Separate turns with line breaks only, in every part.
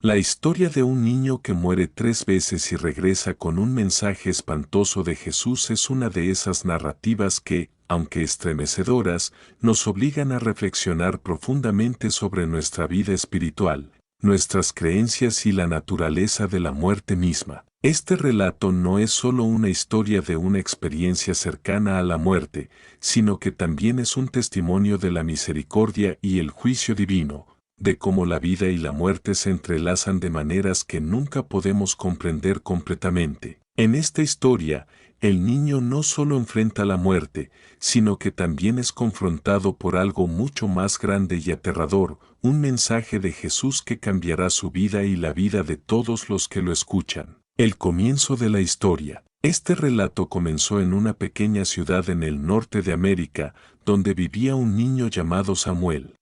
La historia de un niño que muere 3 veces y regresa con un mensaje espantoso de Jesús es una de esas narrativas que, aunque estremecedoras, nos obligan a reflexionar profundamente sobre nuestra vida espiritual, nuestras creencias y la naturaleza de la muerte misma. Este relato no es solo una historia de una experiencia cercana a la muerte, sino que también es un testimonio de la misericordia y el juicio divino, de cómo la vida y la muerte se entrelazan de maneras que nunca podemos comprender completamente. En esta historia, el niño no solo enfrenta la muerte, sino que también es confrontado por algo mucho más grande y aterrador, un mensaje de Jesús que cambiará su vida y la vida de todos los que lo escuchan. El comienzo de la historia. Este relato comenzó en una pequeña ciudad en el norte de América, donde vivía un niño llamado Samuel.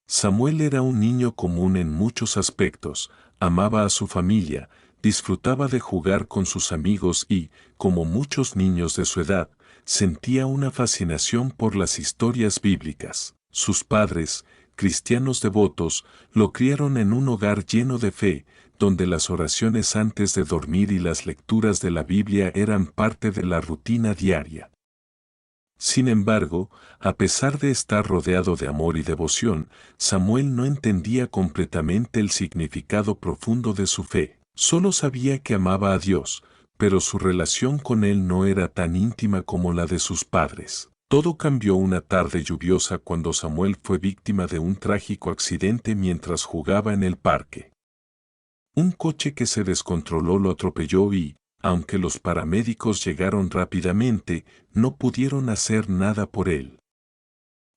Samuel era un niño común en muchos aspectos, amaba a su familia, disfrutaba de jugar con sus amigos y, como muchos niños de su edad, sentía una fascinación por las historias bíblicas. Sus padres, cristianos devotos, lo criaron en un hogar lleno de fe, donde las oraciones antes de dormir y las lecturas de la Biblia eran parte de la rutina diaria. Sin embargo, a pesar de estar rodeado de amor y devoción, Samuel no entendía completamente el significado profundo de su fe. Solo sabía que amaba a Dios, pero su relación con Él no era tan íntima como la de sus padres. Todo cambió una tarde lluviosa cuando Samuel fue víctima de un trágico accidente mientras jugaba en el parque. Un coche que se descontroló lo atropelló y, aunque los paramédicos llegaron rápidamente, no pudieron hacer nada por él.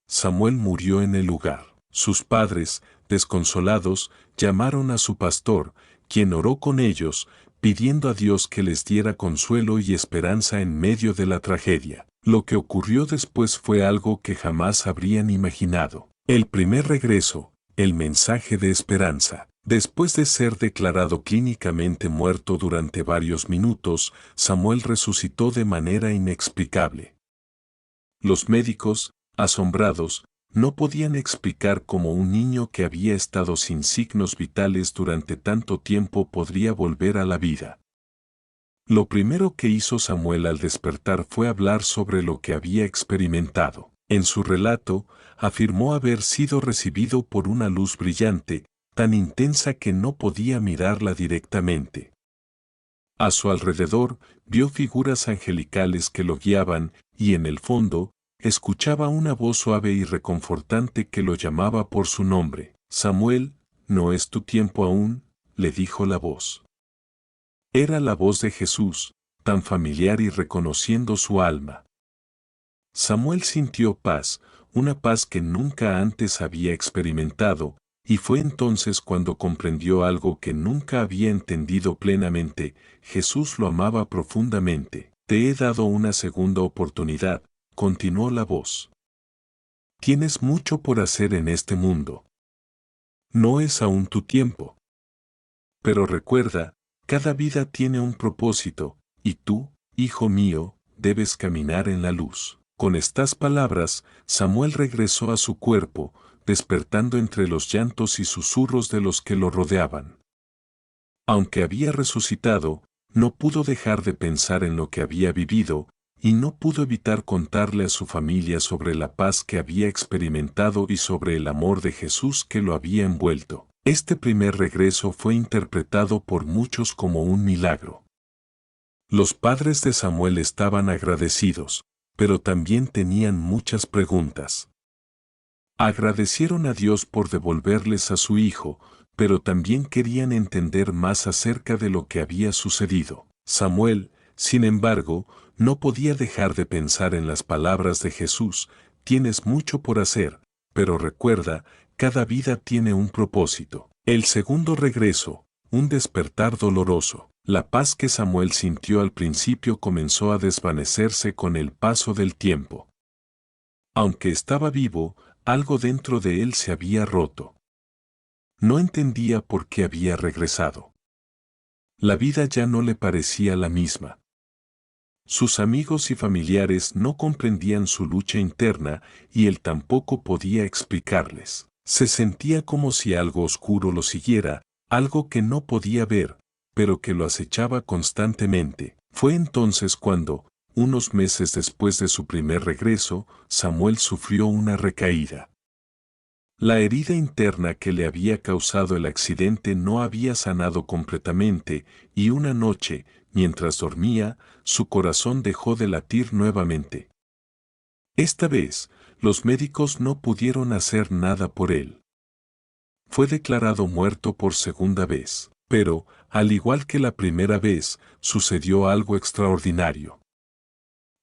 Samuel murió en el lugar. Sus padres, desconsolados, llamaron a su pastor, quien oró con ellos, pidiendo a Dios que les diera consuelo y esperanza en medio de la tragedia. Lo que ocurrió después fue algo que jamás habrían imaginado. El primer regreso, el mensaje de esperanza. Después de ser declarado clínicamente muerto durante varios minutos, Samuel resucitó de manera inexplicable. Los médicos, asombrados, no podían explicar cómo un niño que había estado sin signos vitales durante tanto tiempo podría volver a la vida. Lo primero que hizo Samuel al despertar fue hablar sobre lo que había experimentado. En su relato, afirmó haber sido recibido por una luz brillante, tan intensa que no podía mirarla directamente. A su alrededor, vio figuras angelicales que lo guiaban, y en el fondo, escuchaba una voz suave y reconfortante que lo llamaba por su nombre. Samuel, no es tu tiempo aún, le dijo la voz. Era la voz de Jesús, tan familiar y reconociendo su alma. Samuel sintió paz, una paz que nunca antes había experimentado, y fue entonces cuando comprendió algo que nunca había entendido plenamente: Jesús lo amaba profundamente. Te he dado una segunda oportunidad, continuó la voz. Tienes mucho por hacer en este mundo. No es aún tu tiempo. Pero recuerda, cada vida tiene un propósito, y tú, hijo mío, debes caminar en la luz. Con estas palabras, Samuel regresó a su cuerpo, despertando entre los llantos y susurros de los que lo rodeaban. Aunque había resucitado, no pudo dejar de pensar en lo que había vivido, y no pudo evitar contarle a su familia sobre la paz que había experimentado y sobre el amor de Jesús que lo había envuelto. Este primer regreso fue interpretado por muchos como un milagro. Los padres de Samuel estaban agradecidos, pero también tenían muchas preguntas. Agradecieron a Dios por devolverles a su hijo, pero también querían entender más acerca de lo que había sucedido. Samuel, sin embargo, no podía dejar de pensar en las palabras de Jesús: tienes mucho por hacer, pero recuerda, cada vida tiene un propósito. El segundo regreso, un despertar doloroso. La paz que Samuel sintió al principio comenzó a desvanecerse con el paso del tiempo. Aunque estaba vivo, algo dentro de él se había roto. No entendía por qué había regresado. La vida ya no le parecía la misma. Sus amigos y familiares no comprendían su lucha interna, y él tampoco podía explicarles. Se sentía como si algo oscuro lo siguiera, algo que no podía ver, pero que lo acechaba constantemente. Fue entonces cuando, unos meses después de su primer regreso, Samuel sufrió una recaída. La herida interna que le había causado el accidente no había sanado completamente, y una noche, mientras dormía, su corazón dejó de latir nuevamente. Esta vez, los médicos no pudieron hacer nada por él. Fue declarado muerto por segunda vez, pero, al igual que la primera vez, sucedió algo extraordinario.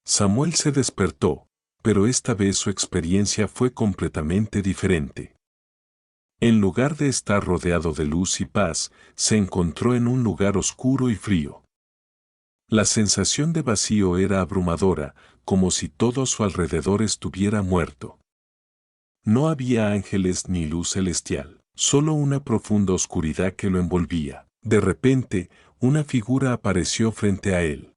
Samuel se despertó, pero esta vez su experiencia fue completamente diferente. En lugar de estar rodeado de luz y paz, se encontró en un lugar oscuro y frío. La sensación de vacío era abrumadora, como si todo a su alrededor estuviera muerto. No había ángeles ni luz celestial, solo una profunda oscuridad que lo envolvía. De repente, una figura apareció frente a él.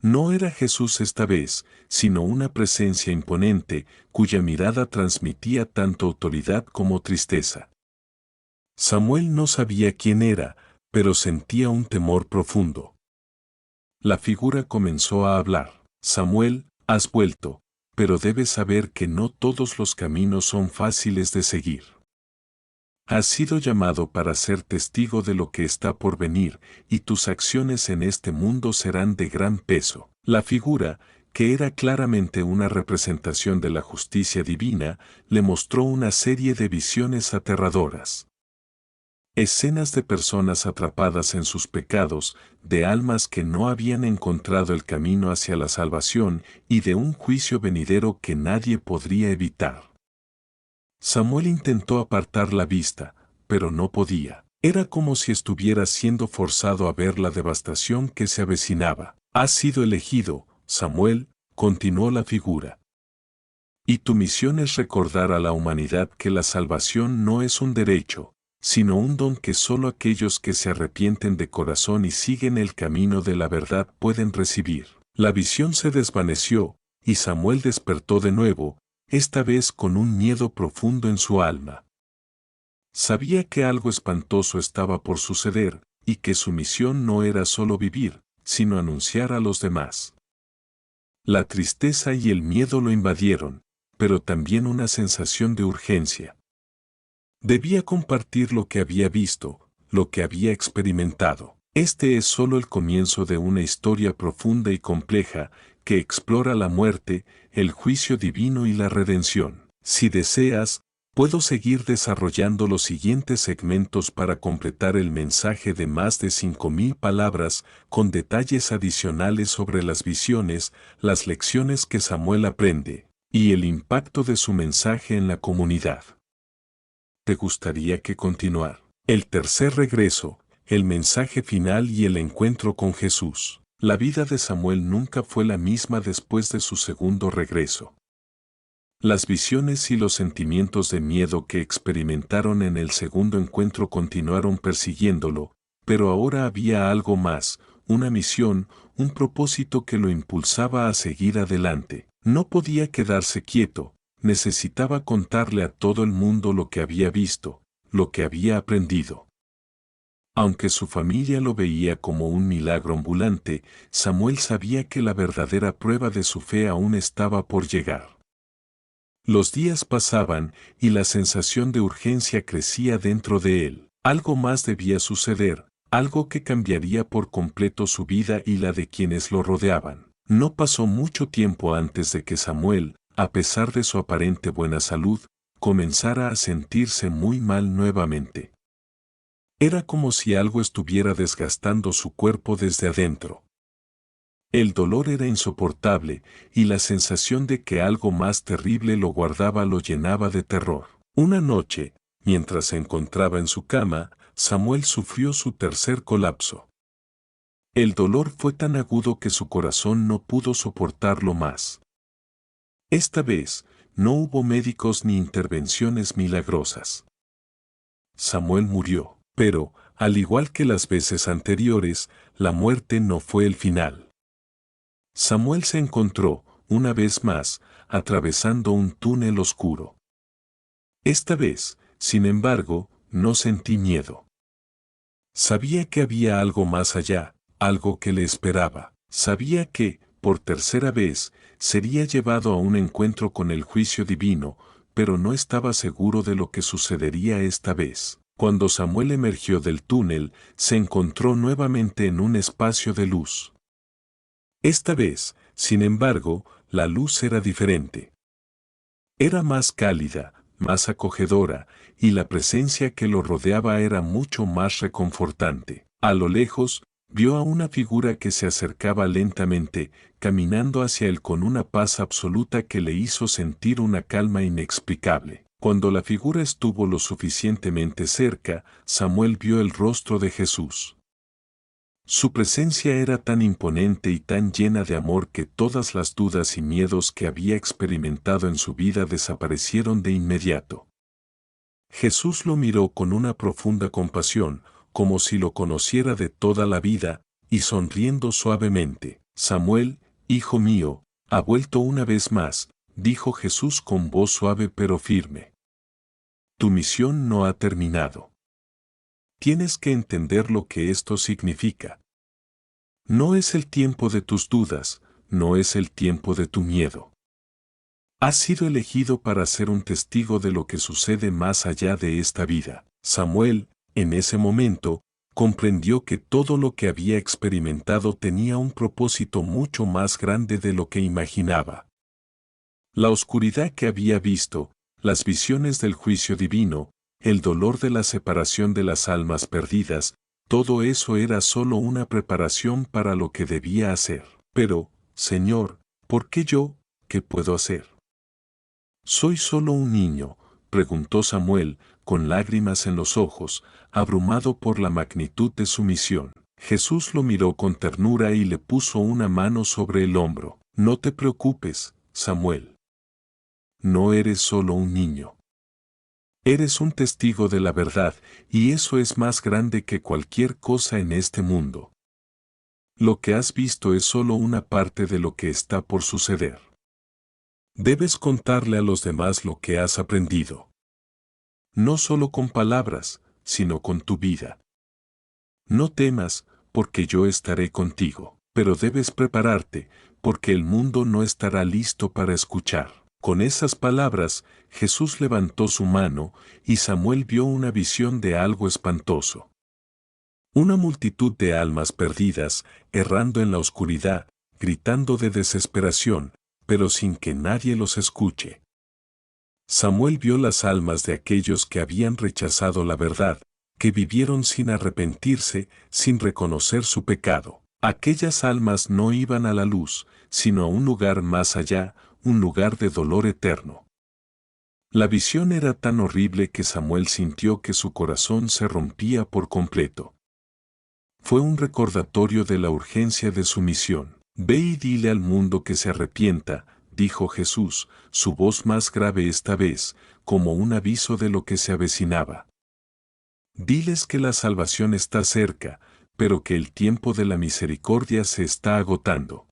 No era Jesús esta vez, sino una presencia imponente, cuya mirada transmitía tanto autoridad como tristeza. Samuel no sabía quién era, pero sentía un temor profundo. La figura comenzó a hablar. Samuel, has vuelto, pero debes saber que no todos los caminos son fáciles de seguir. Has sido llamado para ser testigo de lo que está por venir, y tus acciones en este mundo serán de gran peso. La figura, que era claramente una representación de la justicia divina, le mostró una serie de visiones aterradoras. Escenas de personas atrapadas en sus pecados, de almas que no habían encontrado el camino hacia la salvación y de un juicio venidero que nadie podría evitar. Samuel intentó apartar la vista, pero no podía. Era como si estuviera siendo forzado a ver la devastación que se avecinaba. Has sido elegido, Samuel, continuó la figura. Y tu misión es recordar a la humanidad que la salvación no es un derecho, sino un don que solo aquellos que se arrepienten de corazón y siguen el camino de la verdad pueden recibir. La visión se desvaneció, y Samuel despertó de nuevo, esta vez con un miedo profundo en su alma. Sabía que algo espantoso estaba por suceder, y que su misión no era solo vivir, sino anunciar a los demás. La tristeza y el miedo lo invadieron, pero también una sensación de urgencia. Debía compartir lo que había visto, lo que había experimentado. Este es solo el comienzo de una historia profunda y compleja que explora la muerte, el juicio divino y la redención. Si deseas, puedo seguir desarrollando los siguientes segmentos para completar el mensaje de más de 5.000 palabras con detalles adicionales sobre las visiones, las lecciones que Samuel aprende, y el impacto de su mensaje en la comunidad. ¿Te gustaría que continuara? El tercer regreso, el mensaje final y el encuentro con Jesús. La vida de Samuel nunca fue la misma después de su segundo regreso. Las visiones y los sentimientos de miedo que experimentaron en el segundo encuentro continuaron persiguiéndolo, pero ahora había algo más, una misión, un propósito que lo impulsaba a seguir adelante. No podía quedarse quieto. Necesitaba contarle a todo el mundo lo que había visto, lo que había aprendido. Aunque su familia lo veía como un milagro ambulante, Samuel sabía que la verdadera prueba de su fe aún estaba por llegar. Los días pasaban y la sensación de urgencia crecía dentro de él. Algo más debía suceder, algo que cambiaría por completo su vida y la de quienes lo rodeaban. No pasó mucho tiempo antes de que Samuel, a pesar de su aparente buena salud, comenzara a sentirse muy mal nuevamente. Era como si algo estuviera desgastando su cuerpo desde adentro. El dolor era insoportable, y la sensación de que algo más terrible lo guardaba lo llenaba de terror. Una noche, mientras se encontraba en su cama, Samuel sufrió su tercer colapso. El dolor fue tan agudo que su corazón no pudo soportarlo más. Esta vez, no hubo médicos ni intervenciones milagrosas. Samuel murió, pero, al igual que las veces anteriores, la muerte no fue el final. Samuel se encontró, una vez más, atravesando un túnel oscuro. Esta vez, sin embargo, no sentí miedo. Sabía que había algo más allá, algo que le esperaba. Sabía que, por tercera vez, sería llevado a un encuentro con el juicio divino, pero no estaba seguro de lo que sucedería esta vez. Cuando Samuel emergió del túnel, se encontró nuevamente en un espacio de luz. Esta vez, sin embargo, la luz era diferente. Era más cálida, más acogedora, y la presencia que lo rodeaba era mucho más reconfortante. A lo lejos, vio a una figura que se acercaba lentamente, caminando hacia él con una paz absoluta que le hizo sentir una calma inexplicable. Cuando la figura estuvo lo suficientemente cerca, Samuel vio el rostro de Jesús. Su presencia era tan imponente y tan llena de amor que todas las dudas y miedos que había experimentado en su vida desaparecieron de inmediato. Jesús lo miró con una profunda compasión, como si lo conociera de toda la vida, y sonriendo suavemente, «Samuel, hijo mío, ha vuelto una vez más», dijo Jesús con voz suave pero firme. «Tu misión no ha terminado. Tienes que entender lo que esto significa. No es el tiempo de tus dudas, no es el tiempo de tu miedo. Has sido elegido para ser un testigo de lo que sucede más allá de esta vida». Samuel, en ese momento, comprendió que todo lo que había experimentado tenía un propósito mucho más grande de lo que imaginaba. La oscuridad que había visto, las visiones del juicio divino, el dolor de la separación de las almas perdidas, todo eso era solo una preparación para lo que debía hacer. Pero, Señor, ¿por qué yo? ¿Qué puedo hacer? «¿Soy solo un niño?», preguntó Samuel, con lágrimas en los ojos, abrumado por la magnitud de su misión. Jesús lo miró con ternura y le puso una mano sobre el hombro. «No te preocupes, Samuel. No eres solo un niño. Eres un testigo de la verdad, y eso es más grande que cualquier cosa en este mundo. Lo que has visto es solo una parte de lo que está por suceder. Debes contarle a los demás lo que has aprendido. No solo con palabras, sino con tu vida. No temas, porque yo estaré contigo, pero debes prepararte, porque el mundo no estará listo para escuchar». Con esas palabras, Jesús levantó su mano, y Samuel vio una visión de algo espantoso. Una multitud de almas perdidas, errando en la oscuridad, gritando de desesperación, pero sin que nadie los escuche. Samuel vio las almas de aquellos que habían rechazado la verdad, que vivieron sin arrepentirse, sin reconocer su pecado. Aquellas almas no iban a la luz, sino a un lugar más allá, un lugar de dolor eterno. La visión era tan horrible que Samuel sintió que su corazón se rompía por completo. Fue un recordatorio de la urgencia de su misión. «Ve y dile al mundo que se arrepienta», dijo Jesús, su voz más grave esta vez, como un aviso de lo que se avecinaba. «Diles que la salvación está cerca, pero que el tiempo de la misericordia se está agotando.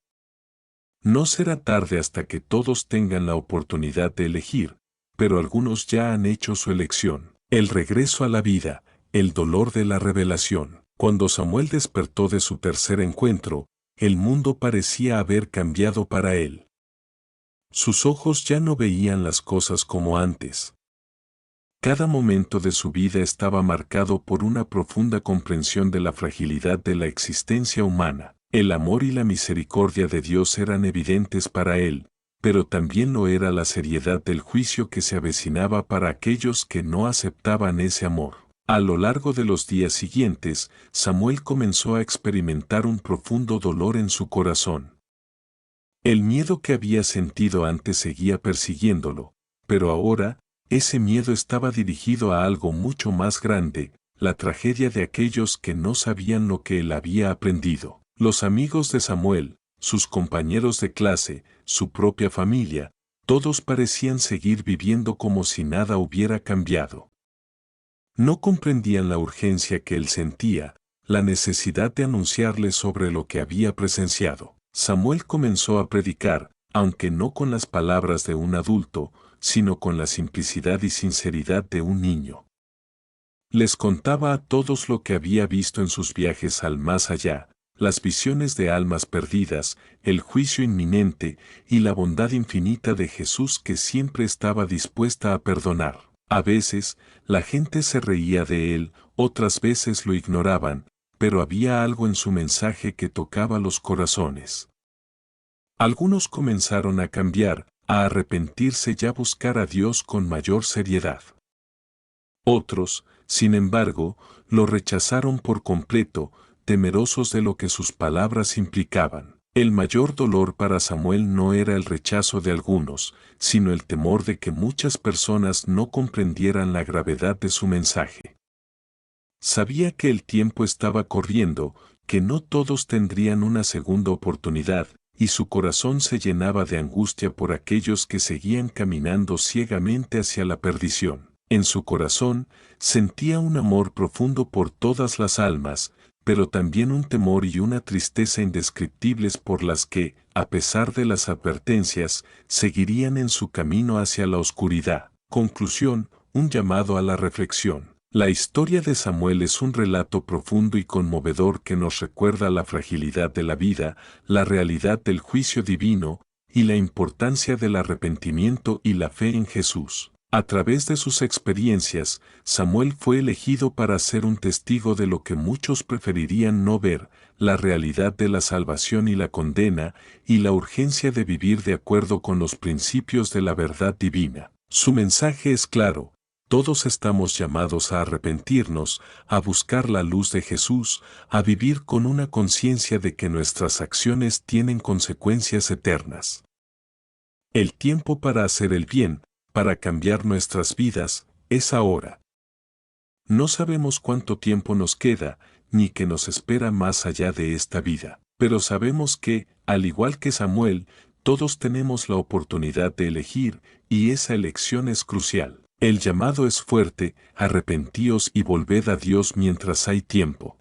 No será tarde hasta que todos tengan la oportunidad de elegir, pero algunos ya han hecho su elección. El regreso a la vida, el dolor de la revelación». Cuando Samuel despertó de su tercer encuentro, el mundo parecía haber cambiado para él. Sus ojos ya no veían las cosas como antes. Cada momento de su vida estaba marcado por una profunda comprensión de la fragilidad de la existencia humana. El amor y la misericordia de Dios eran evidentes para él, pero también lo era la seriedad del juicio que se avecinaba para aquellos que no aceptaban ese amor. A lo largo de los días siguientes, Samuel comenzó a experimentar un profundo dolor en su corazón. El miedo que había sentido antes seguía persiguiéndolo, pero ahora, ese miedo estaba dirigido a algo mucho más grande, la tragedia de aquellos que no sabían lo que él había aprendido. Los amigos de Samuel, sus compañeros de clase, su propia familia, todos parecían seguir viviendo como si nada hubiera cambiado. No comprendían la urgencia que él sentía, la necesidad de anunciarle sobre lo que había presenciado. Samuel comenzó a predicar, aunque no con las palabras de un adulto, sino con la simplicidad y sinceridad de un niño. Les contaba a todos lo que había visto en sus viajes al más allá, las visiones de almas perdidas, el juicio inminente y la bondad infinita de Jesús que siempre estaba dispuesta a perdonar. A veces, la gente se reía de él, otras veces lo ignoraban, pero había algo en su mensaje que tocaba los corazones. Algunos comenzaron a cambiar, a arrepentirse y a buscar a Dios con mayor seriedad. Otros, sin embargo, lo rechazaron por completo, temerosos de lo que sus palabras implicaban. El mayor dolor para Samuel no era el rechazo de algunos, sino el temor de que muchas personas no comprendieran la gravedad de su mensaje. Sabía que el tiempo estaba corriendo, que no todos tendrían una segunda oportunidad, y su corazón se llenaba de angustia por aquellos que seguían caminando ciegamente hacia la perdición. En su corazón sentía un amor profundo por todas las almas, pero también un temor y una tristeza indescriptibles por las que, a pesar de las advertencias, seguirían en su camino hacia la oscuridad. Conclusión, un llamado a la reflexión. La historia de Samuel es un relato profundo y conmovedor que nos recuerda la fragilidad de la vida, la realidad del juicio divino y la importancia del arrepentimiento y la fe en Jesús. A través de sus experiencias, Samuel fue elegido para ser un testigo de lo que muchos preferirían no ver, la realidad de la salvación y la condena, y la urgencia de vivir de acuerdo con los principios de la verdad divina. Su mensaje es claro: todos estamos llamados a arrepentirnos, a buscar la luz de Jesús, a vivir con una conciencia de que nuestras acciones tienen consecuencias eternas. El tiempo para hacer el bien, para cambiar nuestras vidas, es ahora. No sabemos cuánto tiempo nos queda, ni qué nos espera más allá de esta vida, pero sabemos que, al igual que Samuel, todos tenemos la oportunidad de elegir, y esa elección es crucial. El llamado es fuerte: arrepentíos y volved a Dios mientras hay tiempo.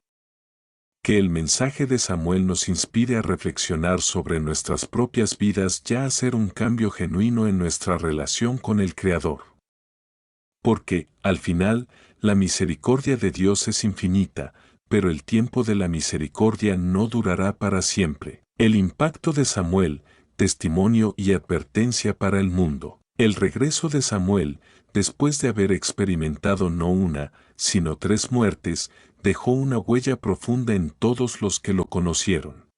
Que el mensaje de Samuel nos inspire a reflexionar sobre nuestras propias vidas y a hacer un cambio genuino en nuestra relación con el Creador. Porque, al final, la misericordia de Dios es infinita, pero el tiempo de la misericordia no durará para siempre. El impacto de Samuel, testimonio y advertencia para el mundo. El regreso de Samuel, después de haber experimentado no una, sino 3 muertes, dejó una huella profunda en todos los que lo conocieron.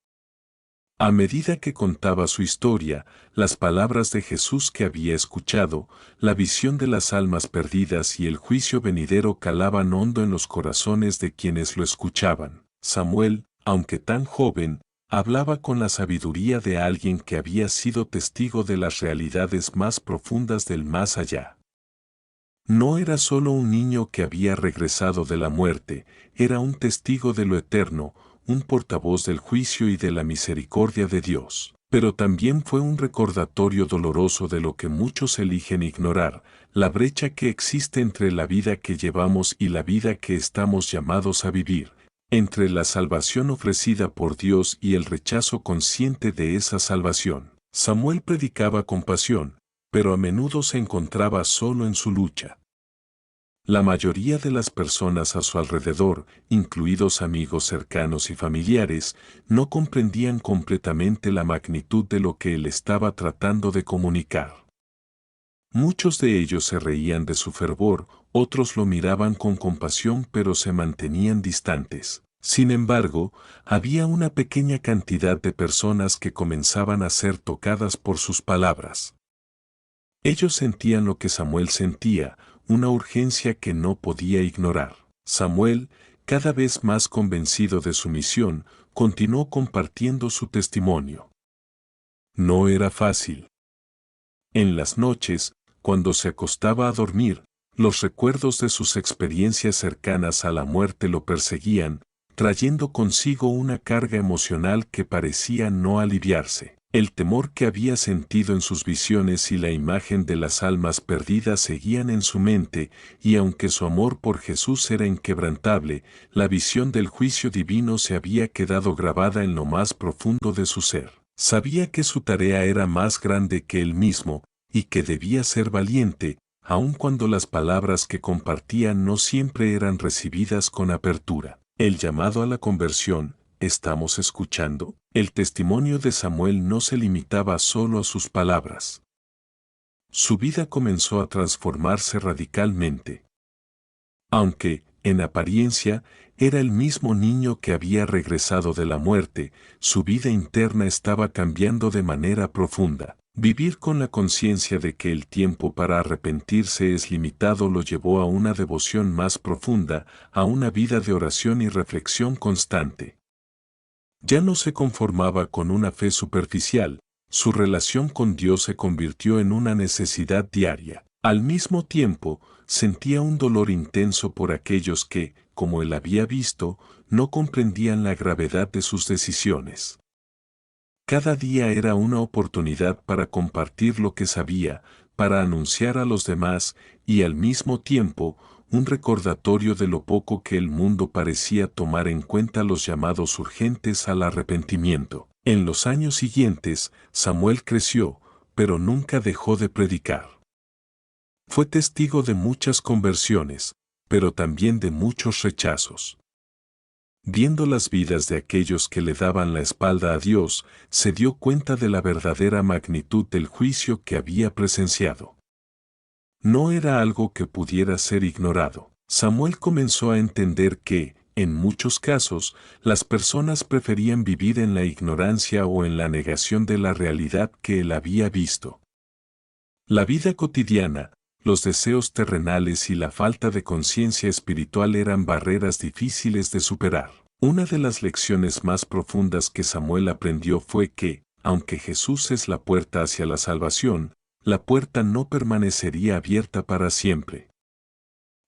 A medida que contaba su historia, las palabras de Jesús que había escuchado, la visión de las almas perdidas y el juicio venidero calaban hondo en los corazones de quienes lo escuchaban. Samuel, aunque tan joven, hablaba con la sabiduría de alguien que había sido testigo de las realidades más profundas del más allá. No era solo un niño que había regresado de la muerte, era un testigo de lo eterno, un portavoz del juicio y de la misericordia de Dios. Pero también fue un recordatorio doloroso de lo que muchos eligen ignorar: la brecha que existe entre la vida que llevamos y la vida que estamos llamados a vivir, entre la salvación ofrecida por Dios y el rechazo consciente de esa salvación. Samuel predicaba con pasión, pero a menudo se encontraba solo en su lucha. La mayoría de las personas a su alrededor, incluidos amigos cercanos y familiares, no comprendían completamente la magnitud de lo que él estaba tratando de comunicar. Muchos de ellos se reían de su fervor, otros lo miraban con compasión pero se mantenían distantes. Sin embargo, había una pequeña cantidad de personas que comenzaban a ser tocadas por sus palabras. Ellos sentían lo que Samuel sentía, una urgencia que no podía ignorar. Samuel, cada vez más convencido de su misión, continuó compartiendo su testimonio. No era fácil. En las noches, cuando se acostaba a dormir, los recuerdos de sus experiencias cercanas a la muerte lo perseguían, trayendo consigo una carga emocional que parecía no aliviarse. El temor que había sentido en sus visiones y la imagen de las almas perdidas seguían en su mente, y aunque su amor por Jesús era inquebrantable, la visión del juicio divino se había quedado grabada en lo más profundo de su ser. Sabía que su tarea era más grande que él mismo, y que debía ser valiente, aun cuando las palabras que compartía no siempre eran recibidas con apertura. El llamado a la conversión, ¿estamos escuchando? El testimonio de Samuel no se limitaba solo a sus palabras. Su vida comenzó a transformarse radicalmente. Aunque, en apariencia, era el mismo niño que había regresado de la muerte, su vida interna estaba cambiando de manera profunda. Vivir con la conciencia de que el tiempo para arrepentirse es limitado lo llevó a una devoción más profunda, a una vida de oración y reflexión constante. Ya no se conformaba con una fe superficial, su relación con Dios se convirtió en una necesidad diaria. Al mismo tiempo, sentía un dolor intenso por aquellos que, como él había visto, no comprendían la gravedad de sus decisiones. Cada día era una oportunidad para compartir lo que sabía, para anunciar a los demás, y al mismo tiempo, un recordatorio de lo poco que el mundo parecía tomar en cuenta los llamados urgentes al arrepentimiento. En los años siguientes, Samuel creció, pero nunca dejó de predicar. Fue testigo de muchas conversiones, pero también de muchos rechazos. Viendo las vidas de aquellos que le daban la espalda a Dios, se dio cuenta de la verdadera magnitud del juicio que había presenciado. No era algo que pudiera ser ignorado. Samuel comenzó a entender que, en muchos casos, las personas preferían vivir en la ignorancia o en la negación de la realidad que él había visto. La vida cotidiana, los deseos terrenales y la falta de conciencia espiritual eran barreras difíciles de superar. Una de las lecciones más profundas que Samuel aprendió fue que, aunque Jesús es la puerta hacia la salvación, la puerta no permanecería abierta para siempre.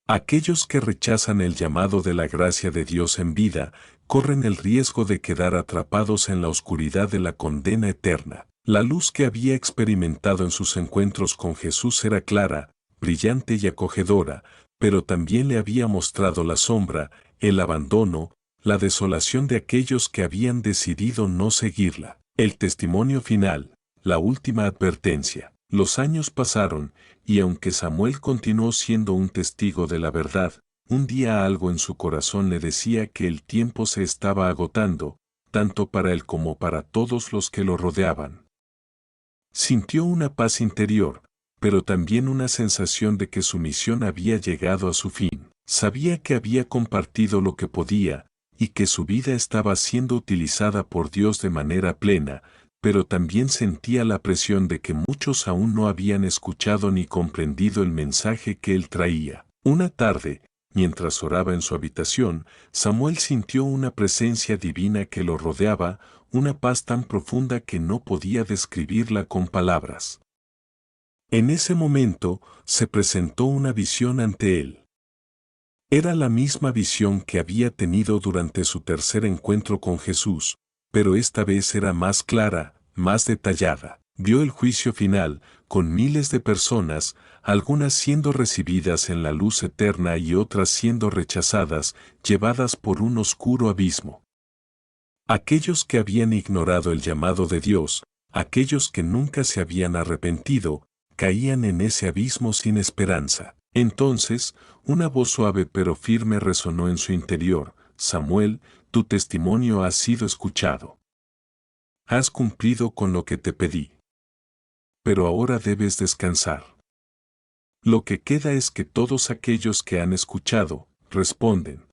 Aquellos que rechazan el llamado de la gracia de Dios en vida, corren el riesgo de quedar atrapados en la oscuridad de la condena eterna. La luz que había experimentado en sus encuentros con Jesús era clara, brillante y acogedora, pero también le había mostrado la sombra, el abandono, la desolación de aquellos que habían decidido no seguirla. El testimonio final, la última advertencia. Los años pasaron, y aunque Samuel continuó siendo un testigo de la verdad, un día algo en su corazón le decía que el tiempo se estaba agotando, tanto para él como para todos los que lo rodeaban. Sintió una paz interior, pero también una sensación de que su misión había llegado a su fin. Sabía que había compartido lo que podía, y que su vida estaba siendo utilizada por Dios de manera plena, pero también sentía la presión de que muchos aún no habían escuchado ni comprendido el mensaje que él traía. Una tarde, mientras oraba en su habitación, Samuel sintió una presencia divina que lo rodeaba, una paz tan profunda que no podía describirla con palabras. En ese momento, se presentó una visión ante él. Era la misma visión que había tenido durante su tercer encuentro con Jesús, pero esta vez era más clara, más detallada. Vio el juicio final, con miles de personas, algunas siendo recibidas en la luz eterna y otras siendo rechazadas, llevadas por un oscuro abismo. Aquellos que habían ignorado el llamado de Dios, aquellos que nunca se habían arrepentido, caían en ese abismo sin esperanza. Entonces, una voz suave pero firme resonó en su interior: Samuel, tu testimonio ha sido escuchado. Has cumplido con lo que te pedí. Pero ahora debes descansar. Lo que queda es que todos aquellos que han escuchado, responden.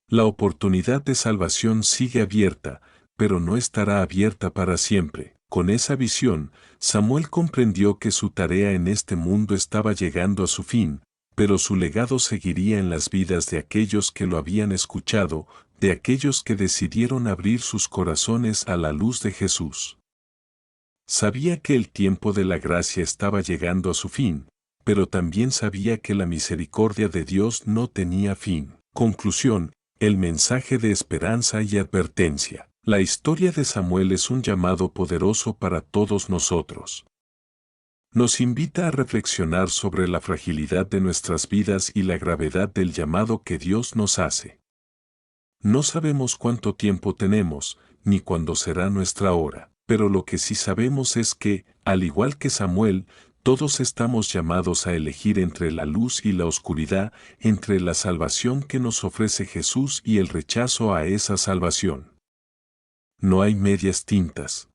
La oportunidad de salvación sigue abierta, pero no estará abierta para siempre. Con esa visión, Samuel comprendió que su tarea en este mundo estaba llegando a su fin, pero su legado seguiría en las vidas de aquellos que lo habían escuchado, de aquellos que decidieron abrir sus corazones a la luz de Jesús. Sabía que el tiempo de la gracia estaba llegando a su fin, pero también sabía que la misericordia de Dios no tenía fin. Conclusión: el mensaje de esperanza y advertencia. La historia de Samuel es un llamado poderoso para todos nosotros. Nos invita a reflexionar sobre la fragilidad de nuestras vidas y la gravedad del llamado que Dios nos hace. No sabemos cuánto tiempo tenemos, ni cuándo será nuestra hora, pero lo que sí sabemos es que, al igual que Samuel, Todos estamos llamados a elegir entre la luz y la oscuridad, entre la salvación que nos ofrece Jesús y el rechazo a esa salvación. No hay medias tintas.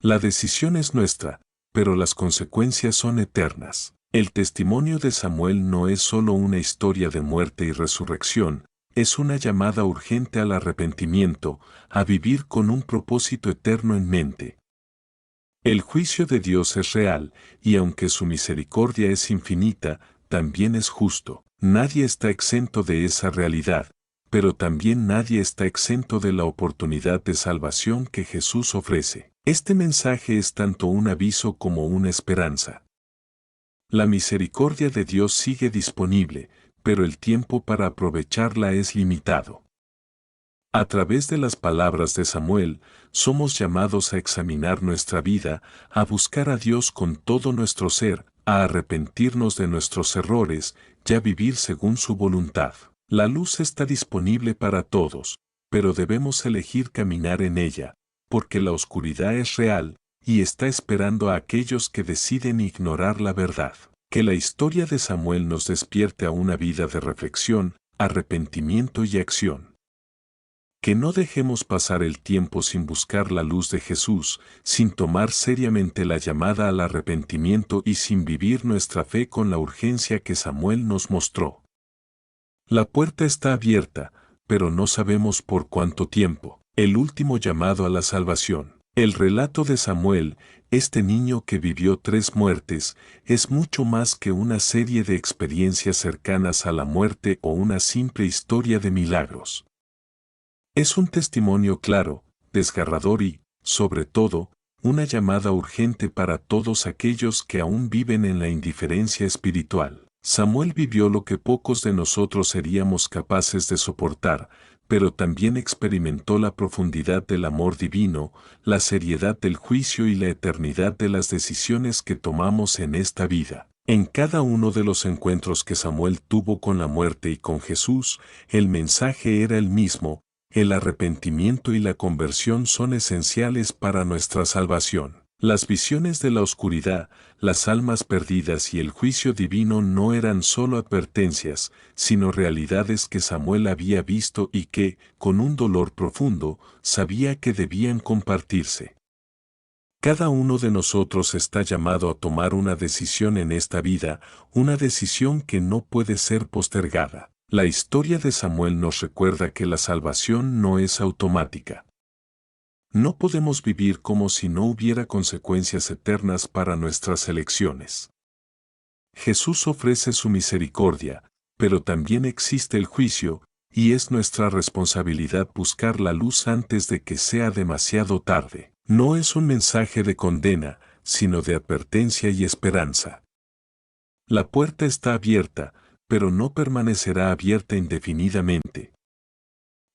La decisión es nuestra, pero las consecuencias son eternas. El testimonio de Samuel no es solo una historia de muerte y resurrección, es una llamada urgente al arrepentimiento, a vivir con un propósito eterno en mente. El juicio de Dios es real, y aunque su misericordia es infinita, también es justo. Nadie está exento de esa realidad, pero también nadie está exento de la oportunidad de salvación que Jesús ofrece. Este mensaje es tanto un aviso como una esperanza. La misericordia de Dios sigue disponible, pero el tiempo para aprovecharla es limitado. A través de las palabras de Samuel, somos llamados a examinar nuestra vida, a buscar a Dios con todo nuestro ser, a arrepentirnos de nuestros errores y a vivir según su voluntad. La luz está disponible para todos, pero debemos elegir caminar en ella, porque la oscuridad es real y está esperando a aquellos que deciden ignorar la verdad. Que la historia de Samuel nos despierte a una vida de reflexión, arrepentimiento y acción. Que no dejemos pasar el tiempo sin buscar la luz de Jesús, sin tomar seriamente la llamada al arrepentimiento y sin vivir nuestra fe con la urgencia que Samuel nos mostró. La puerta está abierta, pero no sabemos por cuánto tiempo. El último llamado a la salvación. El relato de Samuel, este niño que vivió 3 muertes, es mucho más que una serie de experiencias cercanas a la muerte o una simple historia de milagros. Es un testimonio claro, desgarrador y, sobre todo, una llamada urgente para todos aquellos que aún viven en la indiferencia espiritual. Samuel vivió lo que pocos de nosotros seríamos capaces de soportar, pero también experimentó la profundidad del amor divino, la seriedad del juicio y la eternidad de las decisiones que tomamos en esta vida. En cada uno de los encuentros que Samuel tuvo con la muerte y con Jesús, el mensaje era el mismo: el arrepentimiento y la conversión son esenciales para nuestra salvación. Las visiones de la oscuridad, las almas perdidas y el juicio divino no eran solo advertencias, sino realidades que Samuel había visto y que, con un dolor profundo, sabía que debían compartirse. Cada uno de nosotros está llamado a tomar una decisión en esta vida, una decisión que no puede ser postergada. La historia de Samuel nos recuerda que la salvación no es automática. No podemos vivir como si no hubiera consecuencias eternas para nuestras elecciones. Jesús ofrece su misericordia, pero también existe el juicio, y es nuestra responsabilidad buscar la luz antes de que sea demasiado tarde. No es un mensaje de condena, sino de advertencia y esperanza. La puerta está abierta, pero no permanecerá abierta indefinidamente.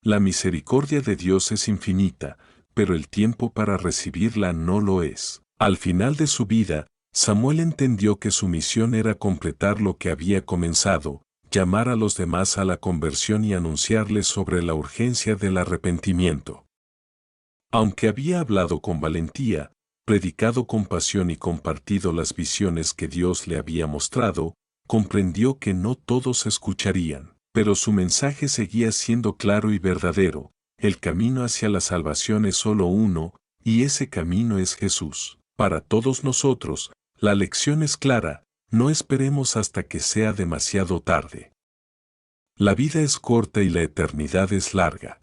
La misericordia de Dios es infinita, pero el tiempo para recibirla no lo es. Al final de su vida, Samuel entendió que su misión era completar lo que había comenzado, llamar a los demás a la conversión y anunciarles sobre la urgencia del arrepentimiento. Aunque había hablado con valentía, predicado con pasión y compartido las visiones que Dios le había mostrado, comprendió que no todos escucharían, pero su mensaje seguía siendo claro y verdadero. El camino hacia la salvación es solo uno, y ese camino es Jesús. Para todos nosotros, la lección es clara: no esperemos hasta que sea demasiado tarde. La vida es corta y la eternidad es larga.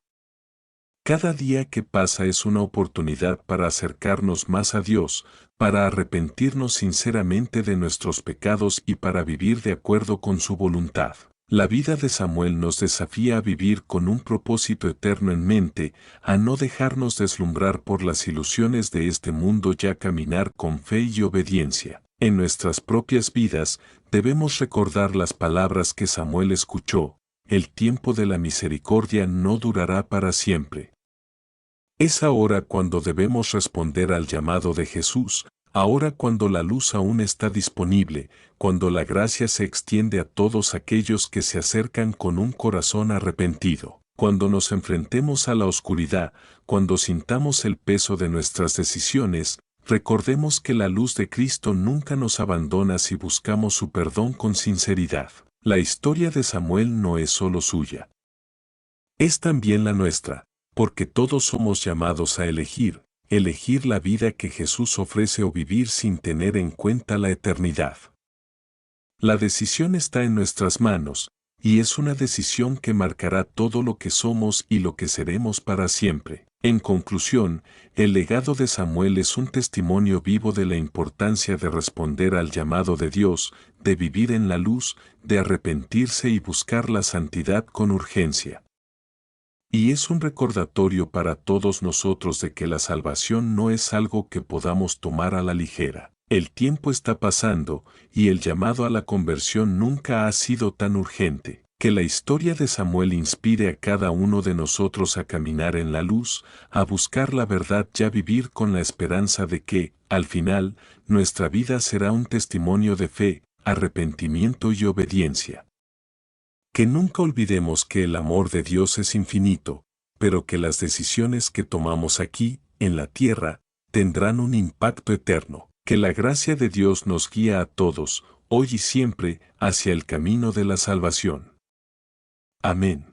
Cada día que pasa es una oportunidad para acercarnos más a Dios, para arrepentirnos sinceramente de nuestros pecados y para vivir de acuerdo con su voluntad. La vida de Samuel nos desafía a vivir con un propósito eterno en mente, a no dejarnos deslumbrar por las ilusiones de este mundo y a caminar con fe y obediencia. En nuestras propias vidas, debemos recordar las palabras que Samuel escuchó: el tiempo de la misericordia no durará para siempre. Es ahora cuando debemos responder al llamado de Jesús, ahora cuando la luz aún está disponible, cuando la gracia se extiende a todos aquellos que se acercan con un corazón arrepentido. Cuando nos enfrentemos a la oscuridad, cuando sintamos el peso de nuestras decisiones, Recordemos que la luz de Cristo nunca nos abandona si buscamos su perdón con sinceridad. La historia de Samuel no es solo suya. Es también la nuestra, porque todos somos llamados a elegir la vida que Jesús ofrece o vivir sin tener en cuenta la eternidad. La decisión está en nuestras manos, y es una decisión que marcará todo lo que somos y lo que seremos para siempre. En conclusión, el legado de Samuel es un testimonio vivo de la importancia de responder al llamado de Dios, de vivir en la luz, de arrepentirse y buscar la santidad con urgencia. Y es un recordatorio para todos nosotros de que la salvación no es algo que podamos tomar a la ligera. El tiempo está pasando, y el llamado a la conversión nunca ha sido tan urgente. Que la historia de Samuel inspire a cada uno de nosotros a caminar en la luz, a buscar la verdad y a vivir con la esperanza de que, al final, nuestra vida será un testimonio de fe, arrepentimiento y obediencia. Que nunca olvidemos que el amor de Dios es infinito, pero que las decisiones que tomamos aquí, en la tierra, tendrán un impacto eterno. Que la gracia de Dios nos guía a todos, hoy y siempre, hacia el camino de la salvación. Amén.